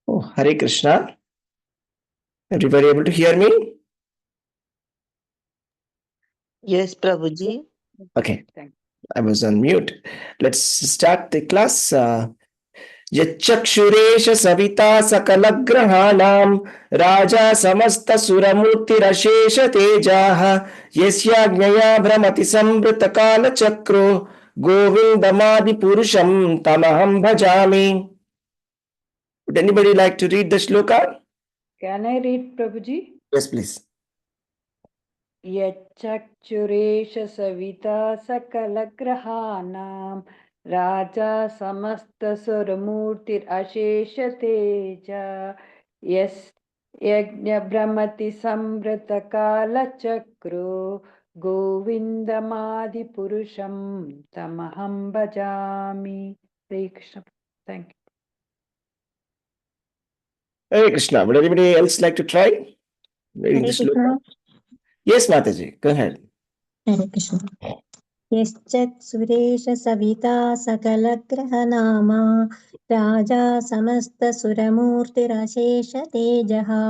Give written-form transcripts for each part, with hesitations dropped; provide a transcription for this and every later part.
Oh, Hare Krishna. Everybody able to hear me? Yes, Prabhuji. Okay, I was on mute. Let's start the class. Yachakshuresha savita sakalagrahanam raja samasta suramurtirashesha tejaha yasya gnaya brahmati samvrita kala chakro govindamadi purusham tamaham bhajami. Would anybody like to read the shloka? Can I read, Prabhuji? Yes, please. यच्चक्षुरेश सविता सकलग्रहाणां राजा समस्तसुरमूर्तिरशेष तेजा यस् यज्ञभ्रमति संवृतकालचक्रो गोविन्दमादिपुरुषं तमहं भजामि. Hare Krishna. Thank you. Hare Krishna. Would anybody else like to try? Reading the shloka? Yes, Mataji, go ahead. Hare Krishna. Yaschat Suresha Savita Sakalagrahanama Raja Samasta Suramurti Rashesha Tejaha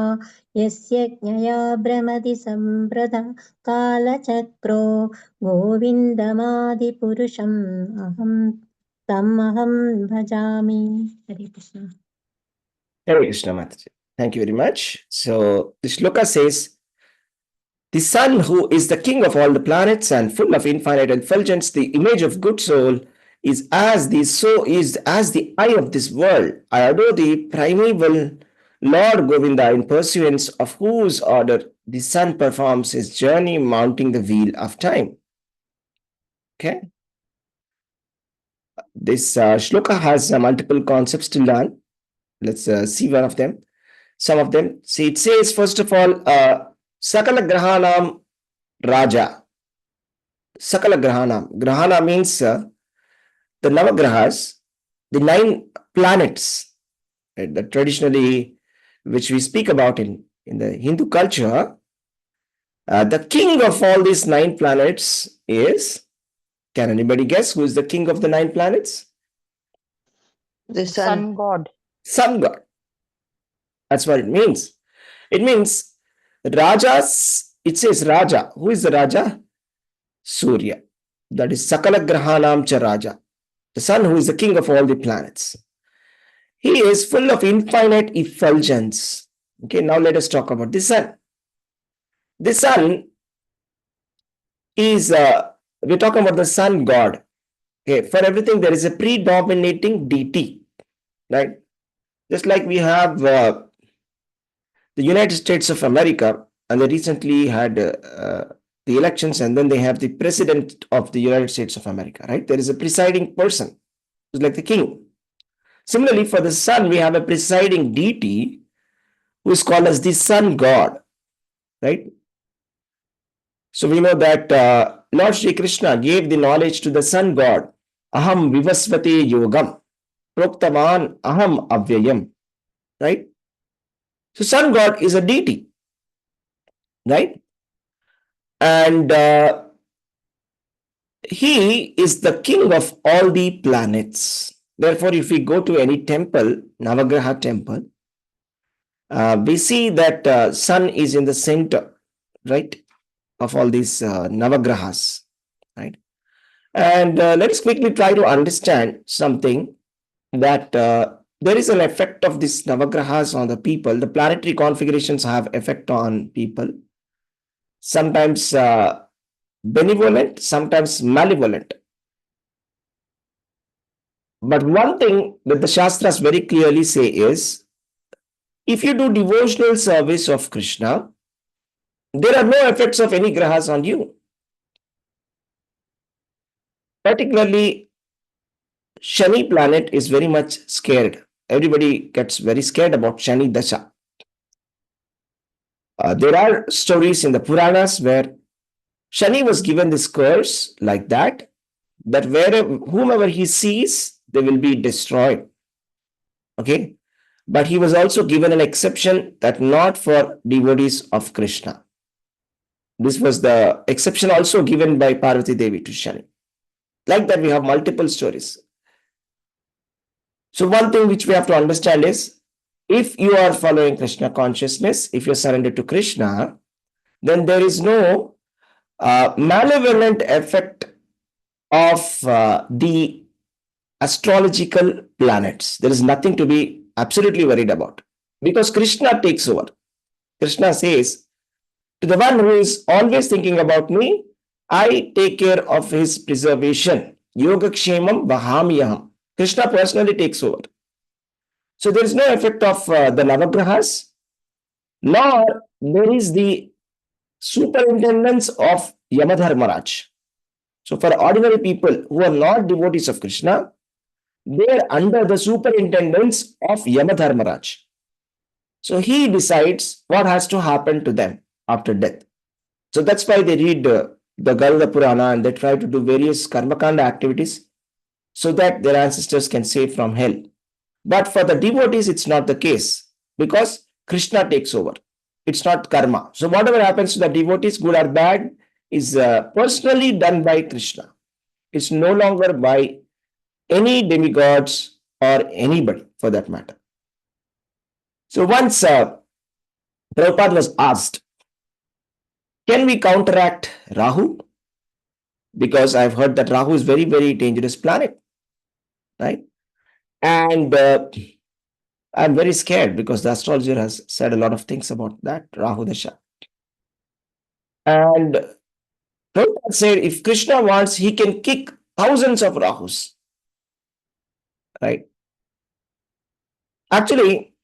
Yasya Gnaya Brahmati Samprada Kala Chakro Govindamadi Purusham Aham Tamaham Bhajami. Hare Krishna. Hare Krishna, Mataji. Thank you very much. So, the shloka says, the sun, who is the king of all the planets and full of infinite effulgence, the image of good soul, is as the eye of this world. I adore the primeval Lord Govinda, in pursuance of whose order the sun performs his journey mounting the wheel of time. Okay. This shloka has multiple concepts to learn. Let's see one of them. Some of them. See, it says, first of all, Sakala Grahanam Raja. Sakala Grahanam. Grahana means the Navagrahas, the 9 planets, right, that traditionally, which we speak about in the Hindu culture. The king of all these 9 planets is, can anybody guess who is the king of the 9 planets? The sun god. Sun god. That's what it means. It means Rajas, it says Raja. Who is the Raja? Surya. That is Sakala Grahanam cha Raja. The sun who is the king of all the planets. He is full of infinite effulgence. Okay, now let us talk about the sun. The sun is, we're talking about the sun god. Okay, for everything there is a predominating deity, right? Just like we have the United States of America, and they recently had the elections, and then they have the president of the United States of America, right? There is a presiding person who's like the king. Similarly, for the sun, we have a presiding deity who is called as the sun god, right? So we know that Lord Shri Krishna gave the knowledge to the sun god. Aham vivasvate yogam proktavan aham avyayam, right? So sun god is a deity, right? And he is the king of all the planets. Therefore, if we go to any temple, Navagraha temple, we see that sun is in the center, right, of all these Navagrahas, right? And let us quickly try to understand something, that there is an effect of these Navagrahas on the people. The planetary configurations have effect on people. Sometimes benevolent, sometimes malevolent. But one thing that the Shastras very clearly say is, if you do devotional service of Krishna, there are no effects of any grahas on you. Particularly, Shani planet is very much scared. Everybody gets very scared about Shani Dasha. There are stories in the Puranas where Shani was given this curse like that whomever he sees, they will be destroyed. Okay? But he was also given an exception, that not for devotees of Krishna. This was the exception also given by Parvati Devi to Shani. Like that, we have multiple stories. So one thing which we have to understand is, if you are following Krishna consciousness, if you're surrendered to Krishna, then there is no malevolent effect of the astrological planets. There is nothing to be absolutely worried about, because Krishna takes over. Krishna says, to the one who is always thinking about me, I take care of his preservation. Yogakshemam vahamiyaham. Krishna personally takes over. So there is no effect of the Navagrahas, nor there is the superintendence of Yamadharmaraj. So for ordinary people who are not devotees of Krishna, they are under the superintendence of Yamadharmaraj. So he decides what has to happen to them after death. So that's why they read the Garuda Purana and they try to do various karmakanda activities so that their ancestors can save from hell. But for the devotees, it's not the case, because Krishna takes over. It's not karma. So whatever happens to the devotees, good or bad, is personally done by Krishna. It's no longer by any demigods or anybody for that matter. So once Prabhupada was asked, can we counteract Rahu? Because I've heard that Rahu is very, very dangerous planet, right? And I'm very scared because the astrologer has said a lot of things about that, Rahu Dasha. And Prabhupada said, if Krishna wants, he can kick thousands of Rahus, right? Actually,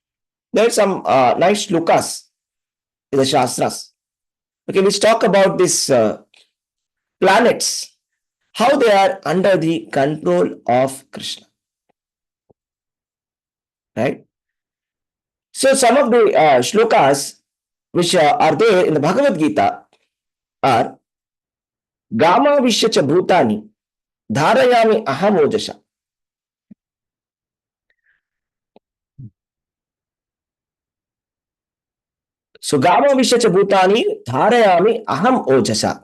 there are some nice Slokas in the Shastras. Okay, let's talk about these planets, how they are under the control of Krishna, right? So some of the shlokas which are there in the Bhagavad Gita are Gama Vishyacha Bhutani Dharayami Aham Ojasha. So Gama Vishyacha Bhutani Dharayami Aham Ojasha.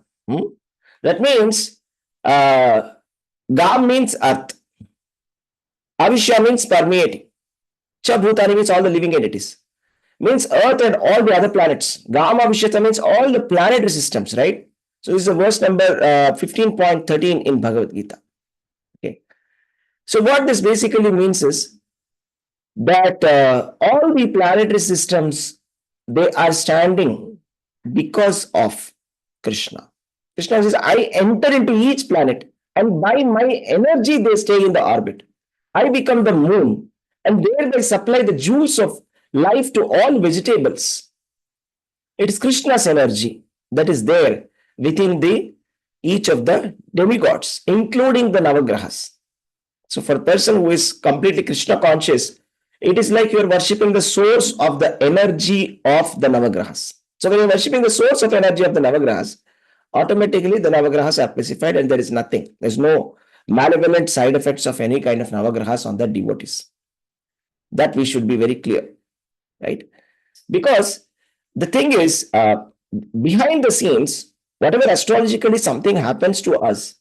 That means Gam means earth. Avishya means permeating. Cha Bhutani means all the living entities. Means earth and all the other planets. Gama Vishyata means all the planetary systems, right? So this is the verse number 15.13 in Bhagavad Gita. Okay. So what this basically means is that all the planetary systems, they are standing because of Krishna. Krishna says, I enter into each planet and by my energy they stay in the orbit. I become the moon and thereby supply the juice of life to all vegetables. It is Krishna's energy that is there within each of the demigods, including the Navagrahas. So for a person who is completely Krishna conscious, it is like you are worshipping the source of the energy of the Navagrahas. So when you are worshipping the source of energy of the Navagrahas, automatically the Navagrahas are pacified and there is nothing. There is no malevolent side effects of any kind of Navagrahas on the devotees. That we should be very clear, right? Because the thing is, behind the scenes, whatever astrologically something happens to us,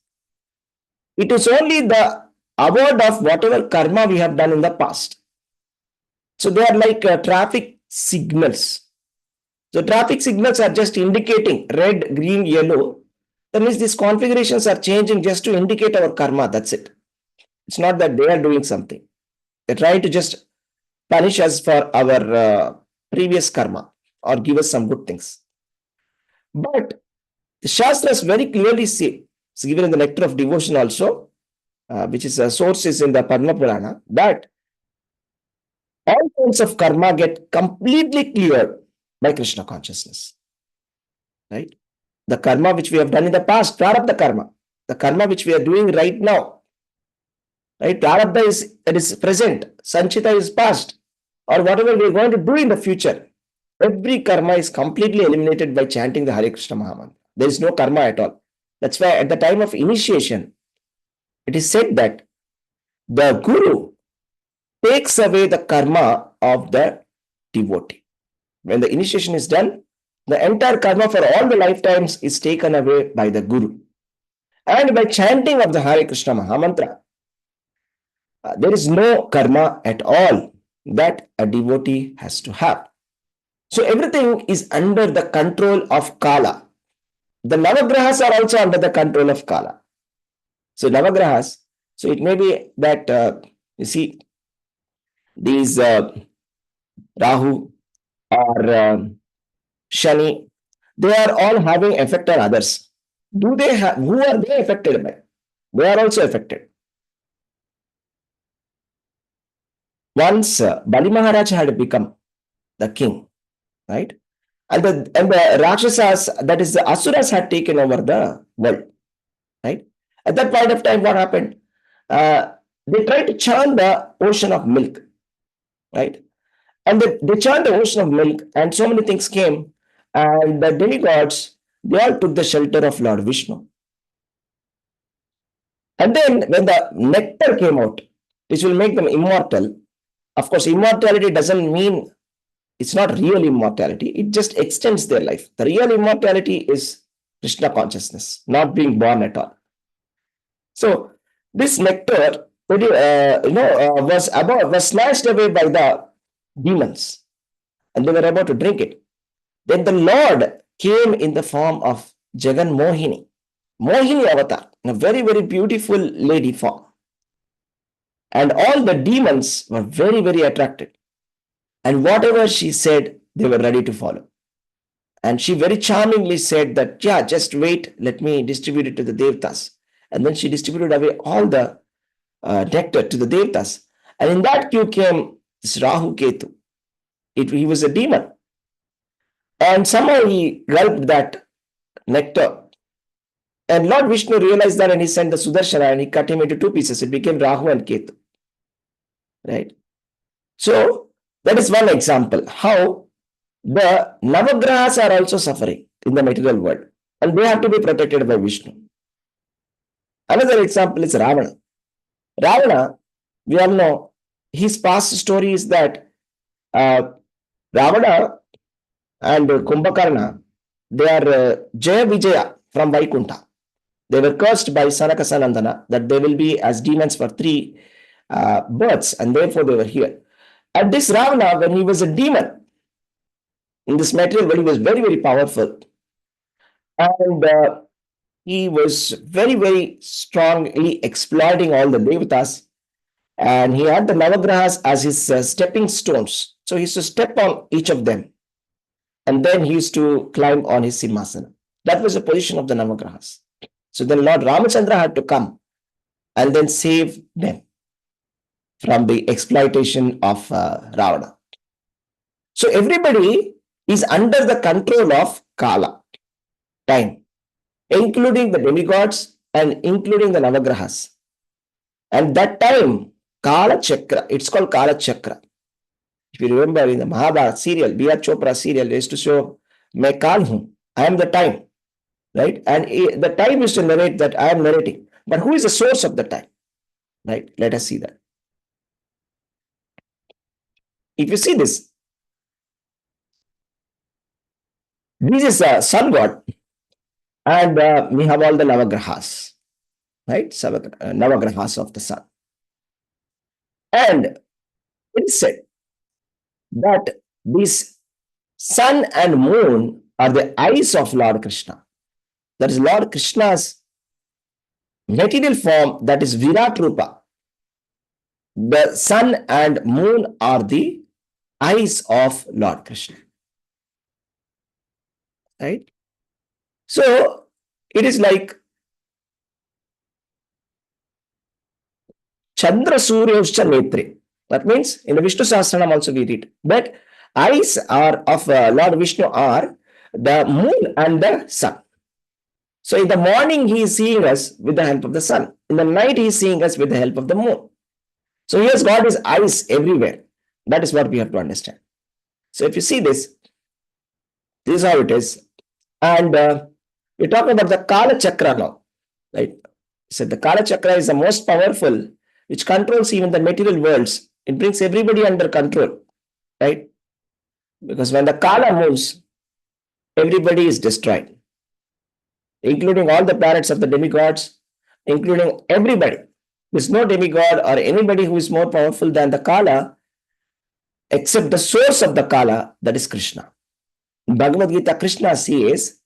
it is only the award of whatever karma we have done in the past. So they are like traffic signals. So traffic signals are just indicating red, green, yellow. That means these configurations are changing just to indicate our karma. That's it. It's not that they are doing something. They're trying to just punish us for our previous karma or give us some good things. But the Shastras very clearly say, it's given in the Nectar of Devotion also, which is a source is in the Padma Purana, that all kinds of karma get completely cleared by Krishna consciousness. Right? The karma which we have done in the past, prarabdha karma, the karma which we are doing right now, right? Prarabdha is present, sanchita is past, or whatever we are going to do in the future. Every karma is completely eliminated by chanting the Hare Krishna Mahamantra. There is no karma at all. That's why at the time of initiation, it is said that the Guru takes away the karma of the devotee. When the initiation is done, the entire karma for all the lifetimes is taken away by the Guru. And by chanting of the Hare Krishna Mahamantra, there is no karma at all. that a devotee has to have. So everything is under the control of Kala. The Navagrahas are also under the control of Kala. So Navagrahas, so it may be that, you see, these Rahu or Shani, they are all having effect on others. Do they have, who are they affected by? They are also affected. Once Bali Maharaj had become the king, right? And the Rakshasas, that is the Asuras, had taken over the world, right? At that point of time, what happened? They tried to churn the ocean of milk, right? And they churned the ocean of milk, and so many things came, and the demigods, they all took the shelter of Lord Vishnu. And then when the nectar came out, which will make them immortal, of course, immortality doesn't mean, it's not real immortality, it just extends their life. The real immortality is Krishna consciousness, not being born at all. So this nectar was snatched away by the demons, and they were about to drink it. Then the Lord came in the form of Jagan Mohini, Mohini avatar, a very, very beautiful lady form. And all the demons were very, very attracted. And whatever she said, they were ready to follow. And she very charmingly said that, yeah, just wait, let me distribute it to the Devtas. And then she distributed away all the nectar to the Devtas. And in that queue came this Rahu Ketu. He was a demon. And somehow he gulped that nectar. And Lord Vishnu realized that, and he sent the Sudarshana and he cut him into two pieces. It became Rahu and Ketu. Right? So that is one example how the Navagrahas are also suffering in the material world, and they have to be protected by Vishnu. Another example is Ravana. Ravana, we all know, his past story is that Ravana and Kumbhakarna, they are Jaya Vijaya from Vaikuntha. They were cursed by Sanaka Sanandana that they will be as demons for 3 births, and therefore they were here. And this Ravana, when he was a demon in this material world, he was very, very powerful. And he was very, very strongly exploiting all the Devatas. And he had the Navagrahas as his stepping stones. So he used to step on each of them. And then he used to climb on his Simhasana. That was the position of the Navagrahas. So then Lord Ramachandra had to come and then save them from the exploitation of Ravana. So everybody is under the control of Kala, time, including the demigods and including the Navagrahas. And that time, Kala Chakra, it's called Kala Chakra. If you remember in the Mahabharata serial, B.R. Chopra serial, they used to show, Main Kal Hoon, I am the time, right? And the time is to narrate that I am narrating. But who is the source of the time, right? Let us see that. If you see this, this is a sun god, and we have all the Navagrahas, right? Navagrahas of the sun. And it is said that this sun and moon are the eyes of Lord Krishna. That is Lord Krishna's material form, that is Virat Rupa. The sun and moon are the eyes of Lord Krishna. Right? So it is like Chandra Suryoscha Netre. That means in the Vishnu Sahasranam also we read that eyes are of Lord Vishnu are the moon and the sun. So in the morning he is seeing us with the help of the sun. In the night he is seeing us with the help of the moon. So he has got his eyes everywhere. That is what we have to understand. So if you see this, this is how it is. And we're talking about the Kala Chakra now. Right? So the Kala Chakra is the most powerful, which controls even the material worlds. It brings everybody under control. Right? Because when the Kala moves, everybody is destroyed, including all the planets of the demigods, including everybody. There's no demigod or anybody who is more powerful than the Kala except the source of the Kala, that is Krishna. In Bhagavad Gita, Krishna says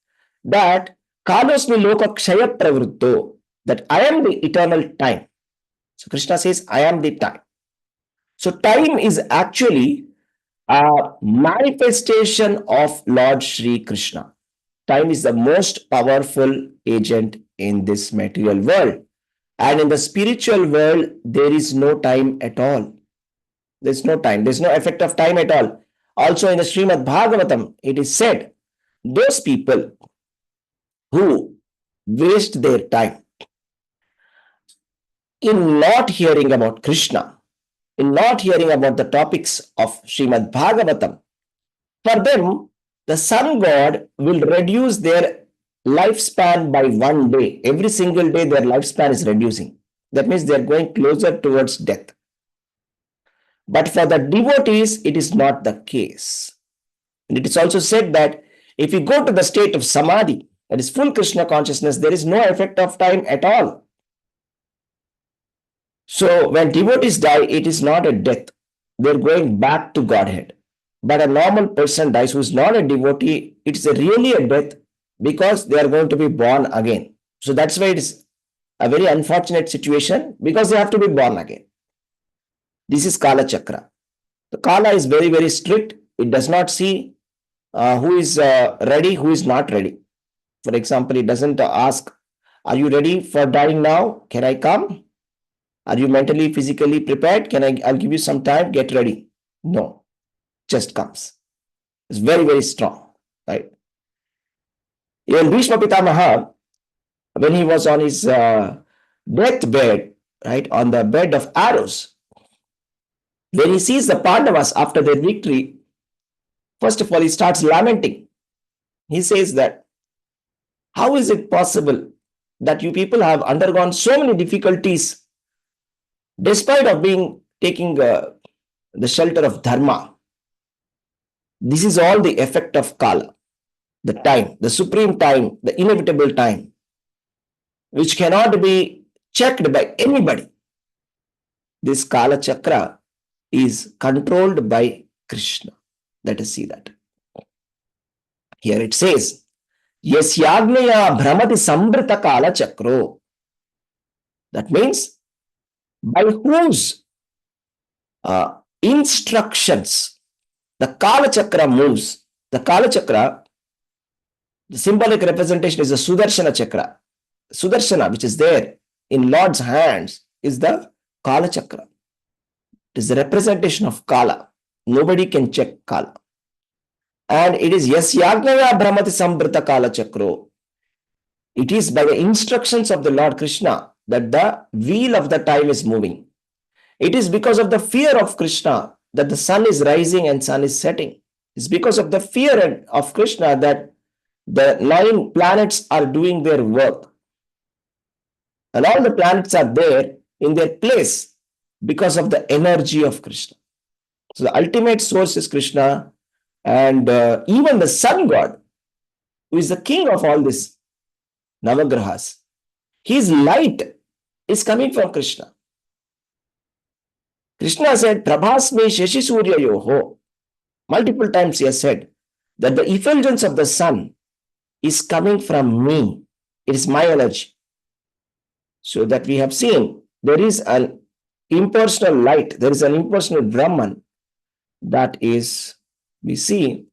that Kalosmi loka kshaya pravritto, that I am the eternal time. So Krishna says, I am the time. So time is actually a manifestation of Lord Shri Krishna. Time is the most powerful agent in this material world. And in the spiritual world, there is no time at all. There's no time. There's no effect of time at all. Also in the Srimad Bhagavatam, it is said, those people who waste their time in not hearing about Krishna, in not hearing about the topics of Srimad Bhagavatam, for them, the sun god will reduce their lifespan by 1 day. Every single day, their lifespan is reducing. That means they are going closer towards death. But for the devotees, it is not the case. And it is also said that if you go to the state of samadhi, that is full Krishna consciousness, there is no effect of time at all. So when devotees die, it is not a death. They are going back to Godhead. But a normal person dies who is not a devotee, it is really a death because they are going to be born again. So that's why it is a very unfortunate situation, because they have to be born again. This is Kala Chakra. The Kala is very, very strict. It does not see who is ready, who is not ready. For example, it doesn't ask, are you ready for dying now? Can I come? Are you mentally, physically prepared? I'll give you some time, get ready. No, just comes. It's very, very strong, right? Even Bhishma Pitamaha, when he was on his deathbed, right, on the bed of arrows, when he sees the Pandavas after their victory, first of all, he starts lamenting. He says that, how is it possible that you people have undergone so many difficulties despite of taking the shelter of dharma? This is all the effect of Kala, the time, the supreme time, the inevitable time, which cannot be checked by anybody. This Kala Chakra is controlled by Krishna. Let us see that. Here it says, Yasyagneya Brahmati Sambrita Kala Chakro. That means, by whose instructions the Kala Chakra moves. The Kala Chakra, the symbolic representation is the Sudarshana Chakra. Sudarshana, which is there in Lord's hands, is the Kala Chakra. It is the representation of Kala. Nobody can check Kala. And it is Yasyagneya Brahmati Sambrita Kala Chakro. It is by the instructions of the Lord Krishna that the wheel of the time is moving. It is because of the fear of Krishna that the sun is rising and sun is setting. It's because of the fear of Krishna that the 9 planets are doing their work. And all the planets are there in their place because of the energy of Krishna. So the ultimate source is Krishna, and even the sun god, who is the king of all this Navagrahas, his light is coming from Krishna. Krishna said, Prabhasme Shashi Surya Yoho. Multiple times he has said that the effulgence of the sun is coming from me. It is my energy. So that we have seen, there is an impersonal light, there is an impersonal Brahman. That is, we see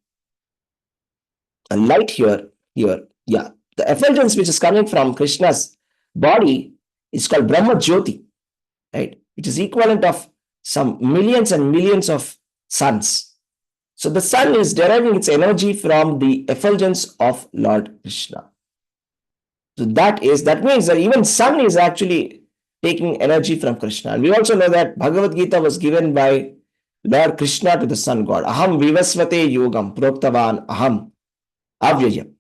a light here. Yeah. The effulgence which is coming from Krishna's body is called Brahma Jyoti, right? It is equivalent of some millions and millions of suns. So the sun is deriving its energy from the effulgence of Lord Krishna. So that means that even sun is actually taking energy from Krishna. And we also know that Bhagavad Gita was given by Lord Krishna to the sun god. Aham vivasvate yogam proktavan aham avyayam.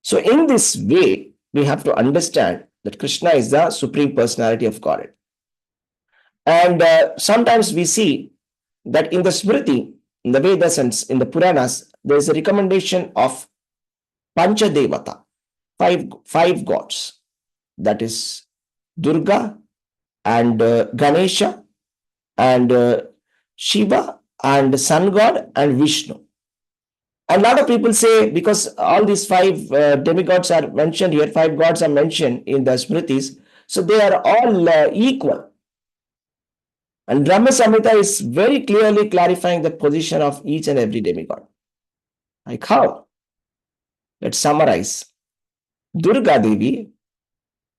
So in this way, we have to understand that Krishna is the supreme personality of Godhead. And sometimes we see that in the Smriti, in the Vedas and in the Puranas, there is a recommendation of Panchadevata, five gods. That is Durga and Ganesha and Shiva and sun god and Vishnu. And a lot of people say, because all these five demigods are mentioned here, five gods are mentioned in the Smritis, so they are all equal. And Brahma-saṁhitā is very clearly clarifying the position of each and every demigod. Like how? Let's summarize. Durga Devi,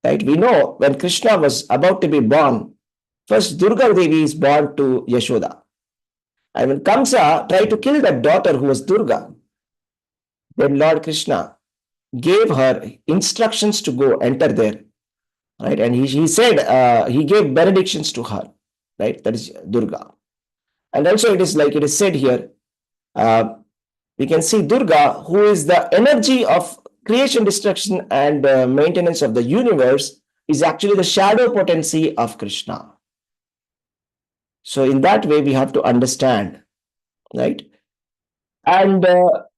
right? We know when Krishna was about to be born, first Durga Devi is born to Yashoda. And when Kamsa tried to kill that daughter who was Durga, then Lord Krishna gave her instructions to go enter there, right? And he said, he gave benedictions to her, right? That is Durga. And also it is said here, we can see Durga, who is the energy of creation, destruction, and maintenance of the universe, is actually the shadow potency of Krishna. So in that way, we have to understand, right? And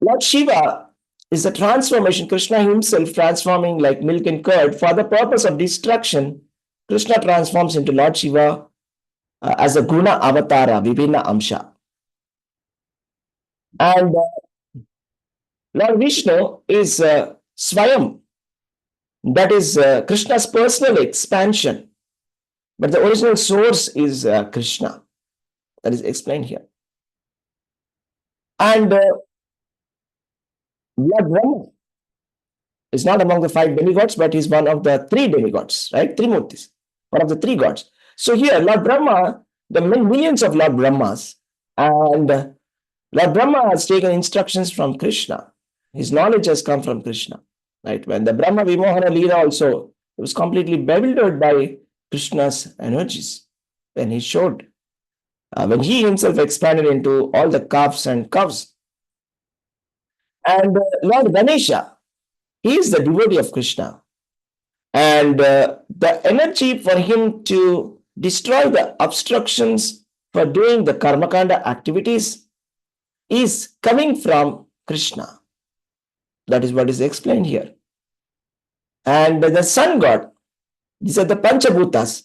Lord Shiva is a transformation. Krishna himself transforming like milk and curd for the purpose of destruction. Krishna transforms into Lord Shiva as a guna avatara, vibhinna amsha. And Lord Vishnu is Swayam, that is Krishna's personal expansion. But the original source is Krishna. That is explained here. And Lord Brahma is not among the five demigods, but he's one of the three demigods, right? Trimurtis, one of the three gods. So here, Lord Brahma, the millions of Lord Brahmas, and Lord Brahma has taken instructions from Krishna. His knowledge has come from Krishna, right? When the Brahma Vimohana Leela also, it was completely bewildered by Krishna's energies. When he showed, when he himself expanded into all the calves and cows. And Lord Ganesha, he is the devotee of Krishna. And the energy for him to destroy the obstructions for doing the karmakanda activities is coming from Krishna. That is what is explained here. And the sun god, these are the Panchabhutas,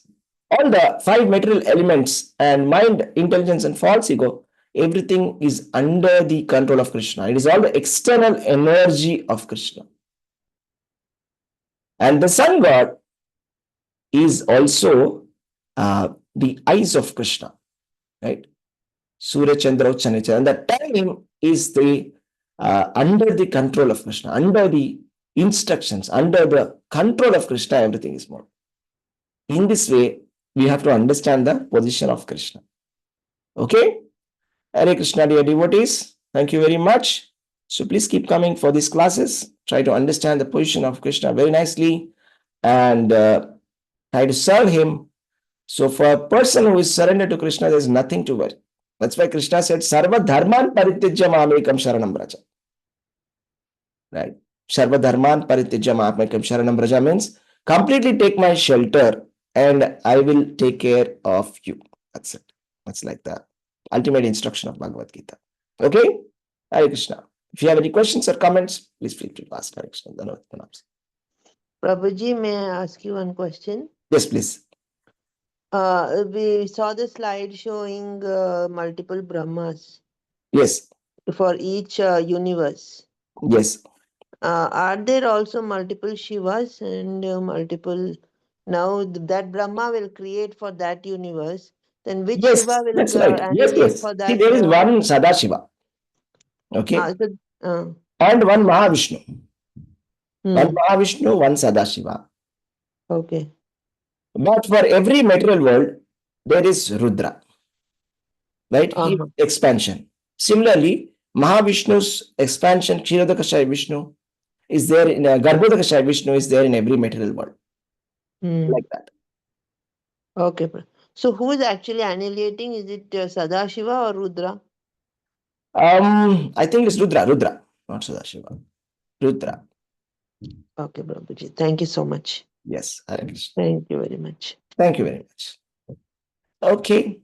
all the five material elements and mind, intelligence, and false ego, everything is under the control of Krishna. It is all the external energy of Krishna. And the sun god is also the eyes of Krishna, right? Surya Chandra Chanicha. And the time is the under the control of Krishna, under the instructions, under the control of Krishna, everything is more. In this way, we have to understand the position of Krishna. Okay? Hare Krishna, dear devotees. Thank you very much. So please keep coming for these classes. Try to understand the position of Krishna very nicely and try to serve him. So for a person who is surrendered to Krishna, there is nothing to worry. That's why Krishna said, Sarva dharman paritijya mamekam sharanam braja. Right? Sarva dharman paritijya mamekam sharanam braja means completely take my shelter and I will take care of you. That's it. That's like the ultimate instruction of Bhagavad Gita. Okay? Hare Krishna. If you have any questions or comments, please feel free to ask. Hare Krishna. Prabhuji, may I ask you one question? Yes, please. We saw the slide showing multiple Brahmas. Yes. For each universe. Yes. Are there also multiple Shivas and multiple? Now that Brahma will create for that universe, then which Yes, Shiva will that's right. Yes. for that? See, there is one Sadashiva. Okay. And one Mahavishnu. One Mahavishnu, one Sadashiva. Okay. But for every material world, there is Rudra. Right? Expansion. Similarly, Mahavishnu's expansion, Kshirodakashaya Vishnu, is there in Garbhodakashaya Vishnu is there in every material world. Like that. Okay. So who is actually annihilating? Is it Sadashiva or Rudra? I think it's Rudra, not Sadashiva. Rudra. Okay, Prabhuji. Thank you so much. Yes. Thank you very much. Thank you very much. Okay.